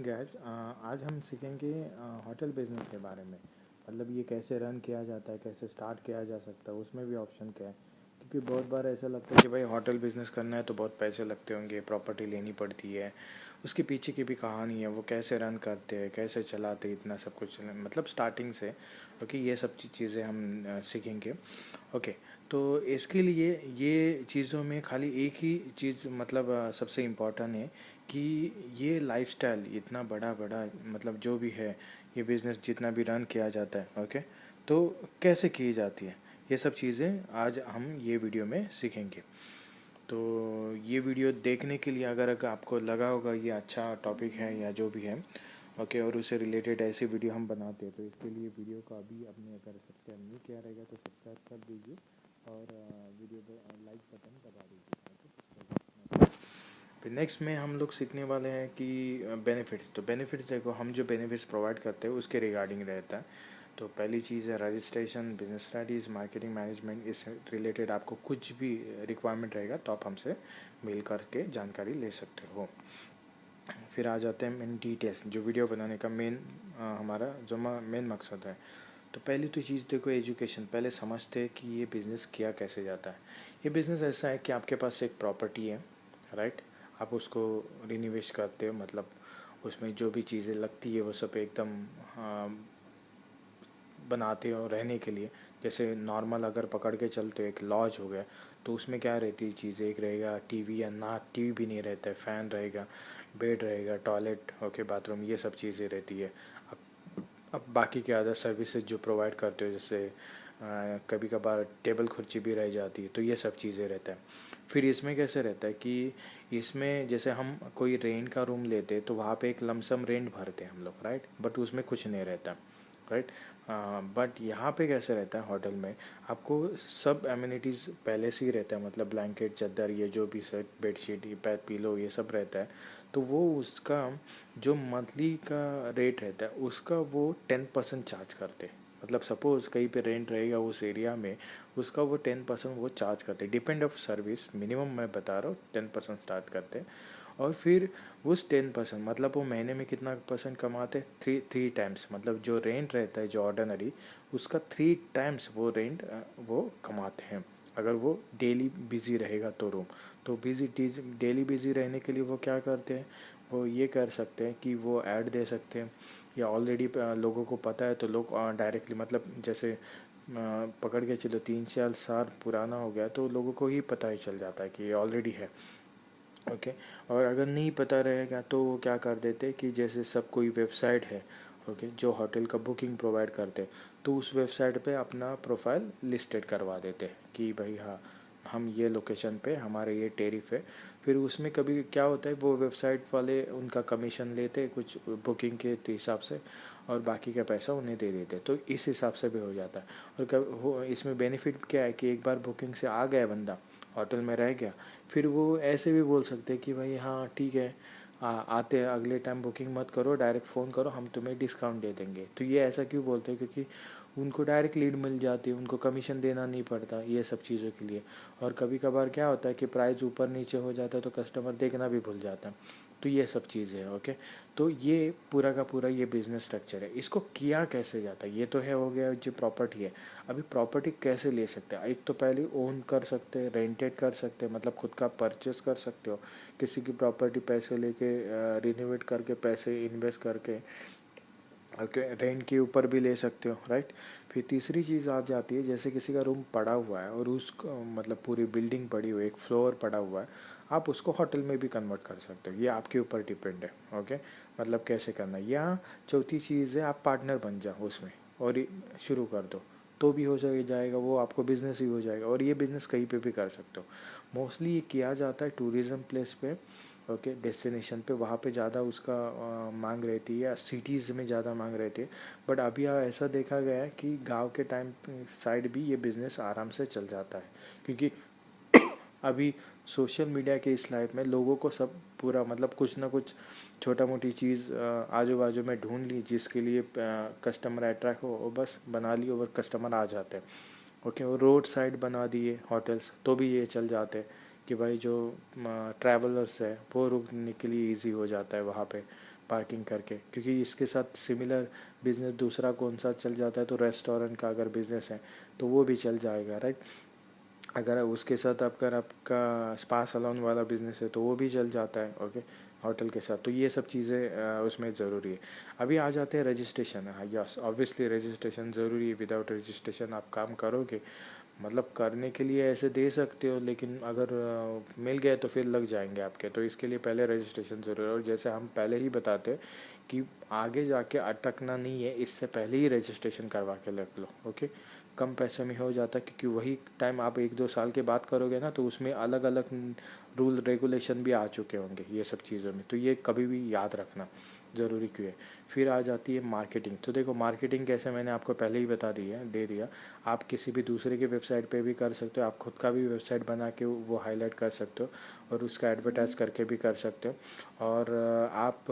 Gas आज हम सीखेंगे होटल बिजनेस के बारे में। मतलब ये कैसे रन किया जाता है, कैसे स्टार्ट किया जा सकता है, उसमें भी ऑप्शन क्या है। क्योंकि बहुत बार ऐसा लगता है कि भाई होटल बिजनेस करना है तो बहुत पैसे लगते होंगे, प्रॉपर्टी लेनी पड़ती है, उसके पीछे की भी कहानी है, वो कैसे रन करते हैं, कैसे चलाते हैं, इतना सब कुछ मतलब स्टार्टिंग से। ओके, ये सब चीज़ें हम सीखेंगे। ओके, तो इसके लिए ये चीज़ों में खाली एक ही चीज़ मतलब सबसे इम्पोर्टेंट है कि ये लाइफस्टाइल इतना बड़ा बड़ा मतलब जो भी है, ये बिज़नेस जितना भी रन किया जाता है, ओके, तो कैसे की जाती है, ये सब चीज़ें आज हम ये वीडियो में सीखेंगे। तो ये वीडियो देखने के लिए अगर आपको लगा होगा ये अच्छा टॉपिक है या जो भी है, ओके, और उससे रिलेटेड ऐसी वीडियो हम बनाते हैं, तो इसके लिए वीडियो को अभी आपने अगर सब्सक्राइब नहीं किया रहेगा तो सब्सक्राइब कर दीजिए और वीडियो पर लाइक बटन दबा दीजिए। ओके, फिर नेक्स्ट में हम लोग सीखने वाले हैं कि बेनिफिट्स। तो बेनिफिट्स देखो, हम जो बेनिफिट्स प्रोवाइड करते हैं उसके रिगार्डिंग रहता है। तो पहली चीज़ है registration, business studies, marketing management, इस रिलेटेड आपको कुछ भी रिक्वायरमेंट रहेगा तो आप हमसे मेल करके जानकारी ले सकते हो। फिर आ जाते हैं मेन डिटेल्स, जो वीडियो बनाने का मेन हमारा जो मेन मकसद है। तो पहली तो चीज़ देखो, एजुकेशन। पहले समझते हैं कि ये बिज़नेस किया कैसे जाता है। ये बिज़नेस ऐसा है कि आपके पास एक प्रॉपर्टी है, राइट, आप उसको रिनोवेट करते हो, मतलब उसमें जो भी चीज़ें लगती है वो सब एकदम बनाते हो रहने के लिए। जैसे नॉर्मल अगर पकड़ के चलते हो, एक लॉज हो गया, तो उसमें क्या रहती है चीज़ें, एक रहेगा टीवी, या ना टीवी भी नहीं रहता है, फ़ैन रहेगा, बेड रहेगा, टॉयलेट, ओके, बाथरूम, ये सब चीज़ें रहती है। अब बाकी के अदर सर्विसेज जो प्रोवाइड करते हो, जैसे कभी कभार टेबल कुर्सी भी रह जाती है, तो ये सब चीज़ें रहता है। फिर इसमें कैसे रहता है कि इसमें जैसे हम कोई रेंट का रूम लेते हैं तो वहाँ पे एक लमसम रेंट भरते हैं हम लोग, राइट, बट उसमें कुछ नहीं रहता, राइट। बट यहाँ पे कैसे रहता है होटल में, आपको सब एमिनिटीज़ पहले से ही रहता है, मतलब ब्लैंकेट, चादर, ये जो भी सेट, बेडशीट, ये पैड, पिलो, ये सब रहता है। तो वो उसका जो मंथली का रेट रहता है उसका वो 10% चार्ज करते हैं। मतलब सपोज़ कहीं पे रेंट रहेगा उस एरिया में, उसका वो 10% वो चार्ज करते हैं, डिपेंड ऑफ सर्विस, मिनिमम मैं बता रहा हूँ 10% स्टार्ट करते हैं। और फिर उस 10% मतलब वो महीने में कितना परसेंट कमाते हैं, थ्री टाइम्स, मतलब जो रेंट रहता है जो ऑर्डिनरी, उसका 3 टाइम्स वो रेंट वो कमाते हैं। अगर वो डेली बिज़ी रहेगा तो रूम, तो डेली बिज़ी रहने के लिए वो क्या करते हैं, वो ये कर सकते हैं कि वो ऐड दे सकते हैं, या ऑलरेडी लोगों को पता है तो लोग डायरेक्टली, मतलब जैसे पकड़ के चलो 3-4 साल पुराना हो गया तो लोगों को ही पता ही चल जाता है कि ये ऑलरेडी है, ओके। और अगर नहीं पता रहेगा तो वो क्या कर देते कि जैसे सब कोई वेबसाइट है, ओके, जो होटल का बुकिंग प्रोवाइड करते, तो उस वेबसाइट पे अपना प्रोफाइल लिस्टेड करवा देते कि भाई हाँ, हम ये लोकेशन पे हमारे ये टेरिफ है। फिर उसमें कभी क्या होता है, वो वेबसाइट वाले उनका कमीशन लेते कुछ बुकिंग के हिसाब से, और बाकी का पैसा उन्हें दे देते, तो इस हिसाब से भी हो जाता है। और कब वो इसमें बेनिफिट क्या है कि एक बार बुकिंग से आ गया बंदा, होटल में रह गया, फिर वो ऐसे भी बोल सकते हैं कि भाई हाँ ठीक है, आते हैं, अगले टाइम बुकिंग मत करो, डायरेक्ट फ़ोन करो, हम तुम्हें डिस्काउंट दे देंगे। तो ये ऐसा क्यों बोलते हैं, क्योंकि उनको डायरेक्ट लीड मिल जाती है, उनको कमीशन देना नहीं पड़ता ये सब चीज़ों के लिए। और कभी कभार क्या होता है कि प्राइस ऊपर नीचे हो जाता है तो कस्टमर देखना भी भूल जाता है। तो ये सब चीज़ें हैं, ओके। तो ये पूरा का पूरा ये बिज़नेस स्ट्रक्चर है। इसको किया कैसे जाता है, ये तो है, हो गया जो प्रॉपर्टी है। अभी प्रॉपर्टी कैसे ले सकते हैं, एक तो पहले ओन कर सकते हैं, रेंटेड कर सकते हैं, मतलब खुद का परचेस कर सकते हो, किसी की प्रॉपर्टी पैसे लेके रिनोवेट करके पैसे इन्वेस्ट करके, ओके, रेंट के ऊपर भी ले सकते हो, राइट। फिर तीसरी चीज़ आ जाती है, जैसे किसी का रूम पड़ा हुआ है और उसको मतलब पूरी बिल्डिंग पड़ी हुई है, एक फ्लोर पड़ा हुआ है, आप उसको होटल में भी कन्वर्ट कर सकते हो, ये आपके ऊपर डिपेंड है, ओके। मतलब कैसे करना है। या चौथी चीज़ है, आप पार्टनर बन जाओ उसमें और शुरू कर दो, तो भी हो जाएगा, वो आपको बिज़नेस ही हो जाएगा, और ये बिज़नेस कहीं पे भी कर सकते हो। मोस्टली ये किया जाता है टूरिज़्म प्लेस पे, ओके, डेस्टिनेशन पे, वहाँ पे ज़्यादा उसका मांग रहती है, या सिटीज़ में ज़्यादा मांग रहती है। बट अभी ऐसा देखा गया है कि गांव के टाइम साइड भी ये बिज़नेस आराम से चल जाता है, क्योंकि अभी सोशल मीडिया के इस लाइफ में लोगों को सब पूरा मतलब कुछ ना कुछ छोटा मोटी चीज़ आजू बाजू में ढूंढ ली जिसके लिए कस्टमर अट्रैक्ट हो, वो बस बना ली और कस्टमर आ जाते हैं, ओके। वो रोड साइड बना दिए होटल्स तो भी ये चल जाते हैं कि भाई जो ट्रैवलर्स है वो रुकने के लिए इजी हो जाता है वहाँ पे। पार्किंग करके, क्योंकि इसके साथ सिमिलर बिजनेस दूसरा कौन सा चल जाता है, तो रेस्टोरेंट का अगर बिजनेस है तो वो भी चल जाएगा, राइट। अगर उसके साथ आपका स्पा सैलून वाला बिजनेस है तो वो भी चल जाता है, ओके, होटल के साथ। तो ये सब चीज़ें उसमें ज़रूरी है। अभी आ जाते हैं रजिस्ट्रेशन। हाँ, यस, ऑब्वियसली रजिस्ट्रेशन ज़रूरी है। विदाउट रजिस्ट्रेशन आप काम करोगे, मतलब करने के लिए ऐसे दे सकते हो, लेकिन अगर मिल गए तो फिर लग जाएंगे आपके, तो इसके लिए पहले रजिस्ट्रेशन ज़रूरी है। और जैसे हम पहले ही बताते हैं कि आगे जाके अटकना नहीं है, इससे पहले ही रजिस्ट्रेशन करवा के रख लो, ओके। कम पैसे में हो जाता है, क्योंकि वही टाइम आप 1-2 साल के बाद करोगे ना, तो उसमें अलग अलग रूल रेगुलेशन भी आ चुके होंगे ये सब चीज़ों में, तो ये कभी भी याद रखना ज़रूरी क्यों है। फिर आ जाती है मार्केटिंग। तो देखो मार्केटिंग कैसे, मैंने आपको पहले ही बता दिया, दे दिया। आप किसी भी दूसरे के वेबसाइट पे भी कर सकते हो, आप खुद का भी वेबसाइट बना के वो हाईलाइट कर सकते हो और उसका एडवर्टाइज करके भी कर सकते हो। और आप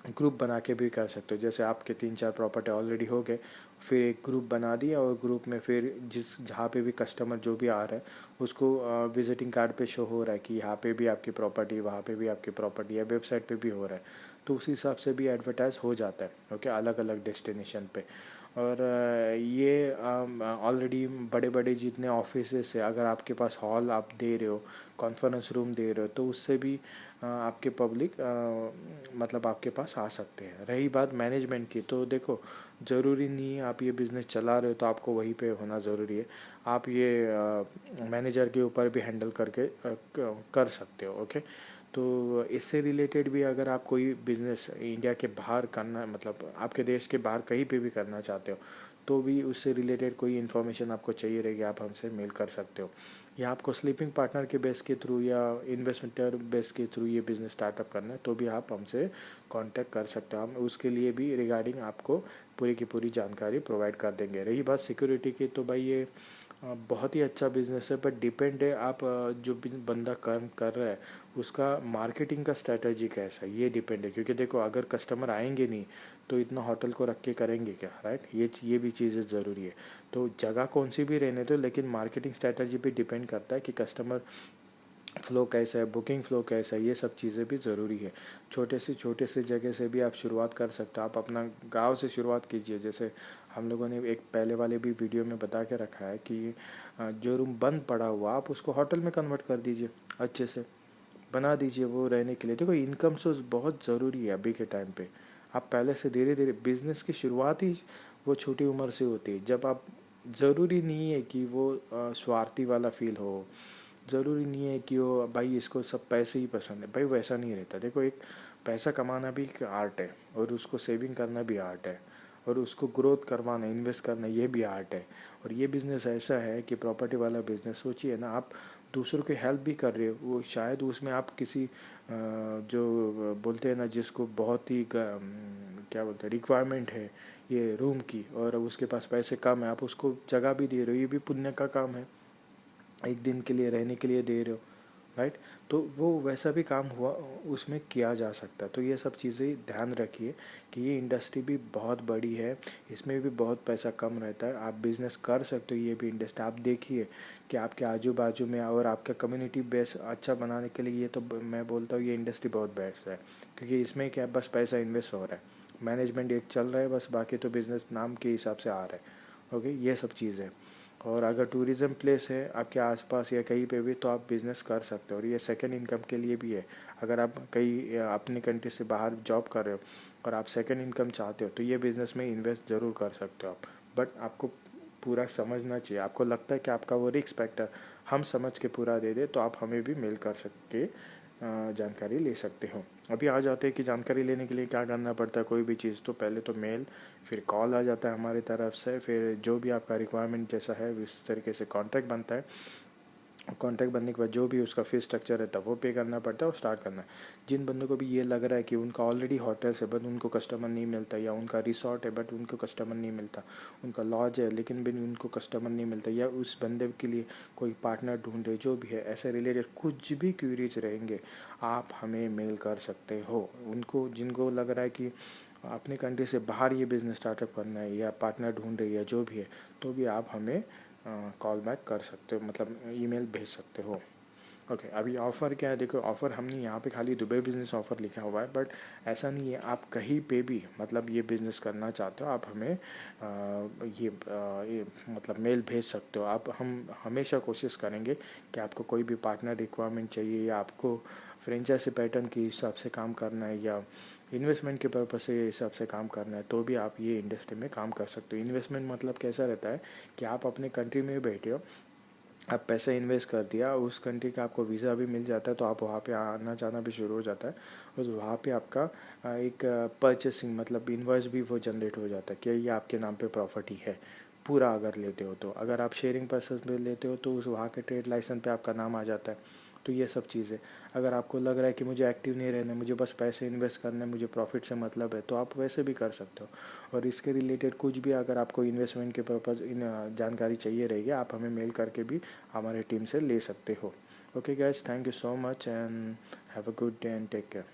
ग्रुप बना के भी कर सकते हो। जैसे आपके 3-4 प्रॉपर्टी ऑलरेडी हो गए, फिर एक ग्रुप बना दिया और ग्रुप में फिर जहाँ पे भी कस्टमर जो भी आ रहा है उसको विजिटिंग कार्ड पे शो हो रहा है कि यहाँ पे भी आपकी प्रॉपर्टी, वहाँ पे भी आपकी प्रॉपर्टी, या वेबसाइट पे भी हो रहा है, तो उस हिसाब से भी एडवर्टाइज हो जाता है, ओके, अलग अलग डेस्टिनेशन पे। और ये ऑलरेडी बड़े बड़े जितने ऑफिसेस है, अगर आपके पास हॉल आप दे रहे हो, कॉन्फ्रेंस रूम दे रहे हो, तो उससे भी आपके पब्लिक मतलब आपके पास आ सकते हैं। रही बात मैनेजमेंट की, तो देखो ज़रूरी नहीं है आप ये बिज़नेस चला रहे हो तो आपको वहीं पे होना ज़रूरी है। आप ये मैनेजर के ऊपर भी हैंडल करके कर सकते हो, ओके। तो इससे रिलेटेड भी अगर आप कोई बिज़नेस इंडिया के बाहर करना, मतलब आपके देश के बाहर कहीं पे भी करना चाहते हो, तो भी उससे रिलेटेड कोई इन्फॉर्मेशन आपको चाहिए रहेगी, आप हमसे मेल कर सकते हो। या आपको स्लीपिंग पार्टनर के बेस के थ्रू या इन्वेस्टमेंटर बेस के थ्रू ये बिज़नेस स्टार्टअप करना है, तो भी आप हमसे कांटेक्ट कर सकते हो। हम उसके लिए भी रिगार्डिंग आपको पूरी की पूरी जानकारी प्रोवाइड कर देंगे। रही बात सिक्योरिटी की, तो भाई ये बहुत ही अच्छा बिज़नेस है, बट डिपेंड है आप जो भी बंदा काम कर रहा है उसका मार्केटिंग का स्ट्रेटजी कैसा है, ये डिपेंड है। क्योंकि देखो अगर कस्टमर आएंगे नहीं तो इतना होटल को रख के करेंगे क्या, राइट। ये भी चीज़ें ज़रूरी है। तो जगह कौन सी भी रहने दो, लेकिन मार्केटिंग स्ट्रेटजी पे डिपेंड करता है कि कस्टमर फ़्लो कैसा है, बुकिंग फ़्लो कैसा है, ये सब चीज़ें भी ज़रूरी है। छोटे से जगह से भी आप शुरुआत कर सकते हो। आप अपना गांव से शुरुआत कीजिए। जैसे हम लोगों ने एक पहले वाले भी वीडियो में बता के रखा है कि जो रूम बंद पड़ा हुआ आप उसको होटल में कन्वर्ट कर दीजिए, अच्छे से बना दीजिए वो रहने के लिए। देखो इनकम सोर्स बहुत ज़रूरी है अभी के टाइम पे। आप पहले से धीरे धीरे बिज़नेस की शुरुआत ही वो छोटी उम्र से होती है। जब आप, ज़रूरी नहीं है कि वो स्वार्थी वाला फील हो, ज़रूरी नहीं है कि वो भाई इसको सब पैसे ही पसंद है, भाई वैसा नहीं रहता। देखो एक पैसा कमाना भी एक आर्ट है और उसको सेविंग करना भी आर्ट है और उसको ग्रोथ करवाना, इन्वेस्ट करना, ये भी आर्ट है। और ये बिज़नेस ऐसा है कि प्रॉपर्टी वाला बिज़नेस, सोचिए ना, आप दूसरों की हेल्प भी कर रहे हो। वो शायद उसमें आप किसी जो बोलते हैं ना, जिसको बहुत ही क्या बोलते हैं, रिक्वायरमेंट है ये रूम की, और उसके पास पैसे कम है, आप उसको जगह भी दे रहे हो, ये भी पुण्य का काम है। एक दिन के लिए रहने के लिए दे रहे हो, राइट। तो वो वैसा भी काम हुआ उसमें किया जा सकता है। तो ये सब चीज़ें ध्यान रखिए कि ये इंडस्ट्री भी बहुत बड़ी है, इसमें भी बहुत पैसा कम रहता है। आप बिज़नेस कर सकते हो ये भी इंडस्ट्री। आप देखिए कि आपके आजू बाजू में और आपका कम्युनिटी बेस अच्छा बनाने के लिए, ये तो मैं बोलता हूँ ये इंडस्ट्री बहुत बेस्ट है। क्योंकि इसमें क्या, बस पैसा इन्वेस्ट हो रहा है, मैनेजमेंट एक चल रहा है बस, बाकी तो बिज़नेस नाम के हिसाब से आ रहा है, ओके, ये सब चीज़ें। और अगर टूरिज़्म प्लेस है आपके आसपास या कहीं पे भी, तो आप बिज़नेस कर सकते हो। और ये सेकंड इनकम के लिए भी है। अगर आप कहीं अपनी कंट्री से बाहर जॉब कर रहे हो और आप सेकंड इनकम चाहते हो, तो ये बिज़नेस में इन्वेस्ट ज़रूर कर सकते हो आप। बट आपको पूरा समझना चाहिए। आपको लगता है कि आपका वो रिस्क फैक्टर हम समझ के पूरा दे दे, तो आप हमें भी मेल कर सकते, जानकारी ले सकते हो। अभी आ जाते हैं कि जानकारी लेने के लिए क्या करना पड़ता है कोई भी चीज़। तो पहले तो मेल, फिर कॉल आ जाता है हमारी तरफ से, फिर जो भी आपका रिक्वायरमेंट जैसा है उस तरीके से कॉन्ट्रैक्ट बनता है। कॉन्ट्रैक्ट बनने के बाद जो भी उसका फीस स्ट्रक्चर रहता है वो पे करना पड़ता है और स्टार्ट करना है। जिन बंदों को भी ये लग रहा है कि उनका ऑलरेडी होटल्स है बट उनको कस्टमर नहीं मिलता, या उनका रिसोर्ट है बट उनको कस्टमर नहीं मिलता, उनका लॉज है लेकिन भी उनको कस्टमर नहीं मिलता, या उस बंदे के लिए कोई पार्टनर ढूंढे, जो भी है ऐसे रिलेटेड कुछ भी क्यूरीज रहेंगे, आप हमें मेल कर सकते हो। उनको जिनको लग रहा है कि अपनी कंट्री से बाहर ये बिज़नेस स्टार्टअप करना है या पार्टनर ढूंढ रही है, जो भी है, तो भी आप हमें कॉल बैक कर सकते हो, मतलब ईमेल भेज सकते हो। ओके अभी ऑफ़र क्या है, देखो ऑफ़र हमने यहाँ पे खाली दुबई बिज़नेस ऑफ़र लिखा हुआ है, बट ऐसा नहीं है, आप कहीं पे भी मतलब ये बिज़नेस करना चाहते हो आप हमें ये मतलब मेल भेज सकते हो आप। हम हमेशा कोशिश करेंगे कि आपको कोई भी पार्टनर रिक्वायरमेंट चाहिए या आपको फ्रेंचाइजी पैटर्न के हिसाब से काम करना है या इन्वेस्टमेंट के पर्पज़ से हिसाब से काम करना है, तो भी आप ये इंडस्ट्री में काम कर सकते हो। इन्वेस्टमेंट मतलब कैसा रहता है कि आप अपने कंट्री में बैठे हो, आप पैसा इन्वेस्ट कर दिया, उस कंट्री का आपको वीज़ा भी मिल जाता है, तो आप वहाँ पे आना जाना भी शुरू हो जाता है, और वहाँ पे आपका एक परचेसिंग मतलब इन्वॉइस भी वो जनरेट हो जाता है कि ये आपके नाम पे प्रॉपर्टी है पूरा अगर लेते हो तो। अगर आप शेयरिंग पर्पस पे लेते हो तो उस वहाँ के ट्रेड लाइसेंस पे आपका नाम आ जाता है। तो ये सब चीज़ें, अगर आपको लग रहा है कि मुझे एक्टिव नहीं रहना, मुझे बस पैसे इन्वेस्ट करना है, मुझे प्रॉफिट से मतलब है, तो आप वैसे भी कर सकते हो। और इसके रिलेटेड कुछ भी अगर आपको इन्वेस्टमेंट के पर्पज़ इन जानकारी चाहिए रहेगी, आप हमें मेल करके भी हमारे टीम से ले सकते हो। Okay guys, thank you so much and have a good day and take care.